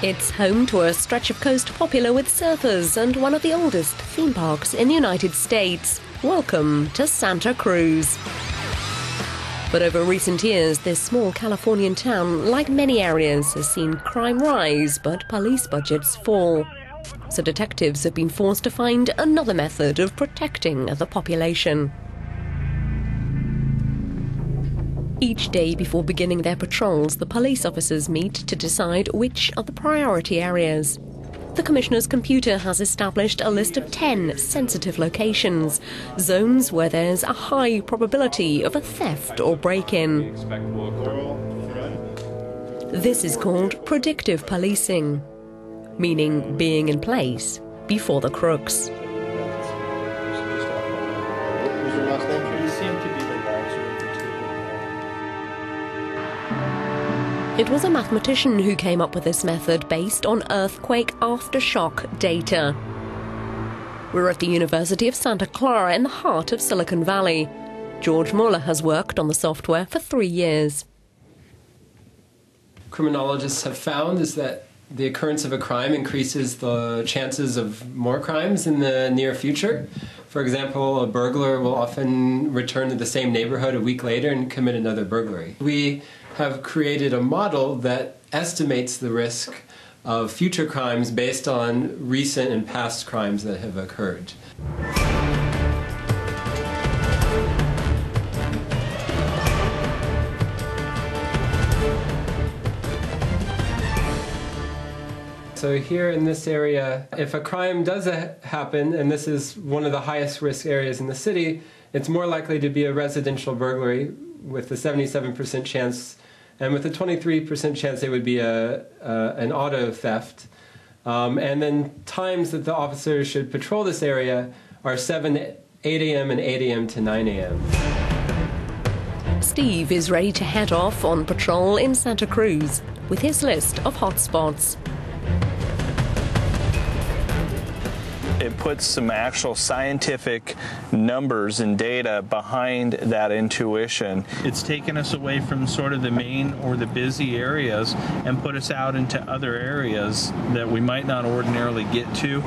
It's home to a stretch of coast popular with surfers and one of the oldest theme parks in the United States. Welcome to Santa Cruz. But over recent years, this small Californian town, like many areas, has seen crime rise, but police budgets fall. So detectives have been forced to find another method of protecting the population. Each day before beginning their patrols, the police officers meet to decide which are the priority areas. The Commissioner's computer has established a list of 10 sensitive locations, zones where there's a high probability of a theft or break-in. This is called predictive policing, meaning being in place before the crooks. It was a mathematician who came up with this method based on earthquake aftershock data. We're at the University of Santa Clara in the heart of Silicon Valley. George Muller has worked on the software for 3 years. Criminologists have found is that the occurrence of a crime increases the chances of more crimes in the near future. For example, a burglar will often return to the same neighborhood a week later and commit another burglary. We have created a model that estimates the risk of future crimes based on recent and past crimes that have occurred. So here in this area, if a crime does happen, and this is one of the highest risk areas in the city, it's more likely to be a residential burglary with a 77% chance, and with a 23% chance it would be an auto theft. And then times that the officers should patrol this area are 8 a.m. and 8 a.m. to 9 a.m. Steve is ready to head off on patrol in Santa Cruz with his list of hotspots. It puts some actual scientific numbers and data behind that intuition. It's taken us away from sort of the main or the busy areas and put us out into other areas that we might not ordinarily get to.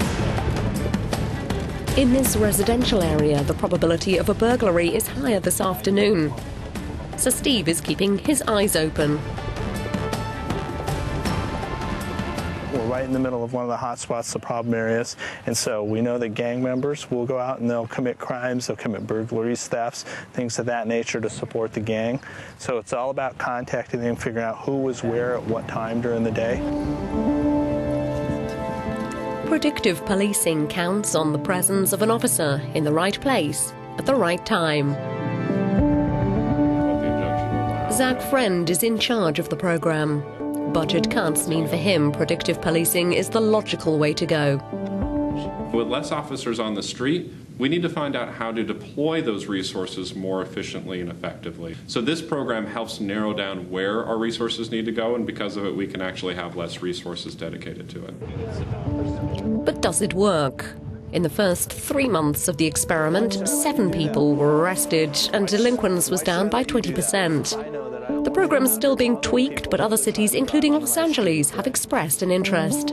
In this residential area, the probability of a burglary is higher this afternoon. So Steve is keeping his eyes open. We're right in the middle of one of the hot spots, the problem areas, and so we know that gang members will go out and they'll commit crimes, they'll commit burglaries, thefts, things of that nature to support the gang. So it's all about contacting them, figuring out who was where at what time during the day. Predictive policing counts on the presence of an officer in the right place at the right time. Zach Friend is in charge of the program. Budget cuts mean for him predictive policing is the logical way to go. With less officers on the street, we need to find out how to deploy those resources more efficiently and effectively. So this program helps narrow down where our resources need to go, and because of it, we can actually have less resources dedicated to it. But does it work? In the first 3 months of the experiment, 7 people were arrested and delinquents was down by 20%. The program is still being tweaked, but other cities, including Los Angeles, have expressed an interest.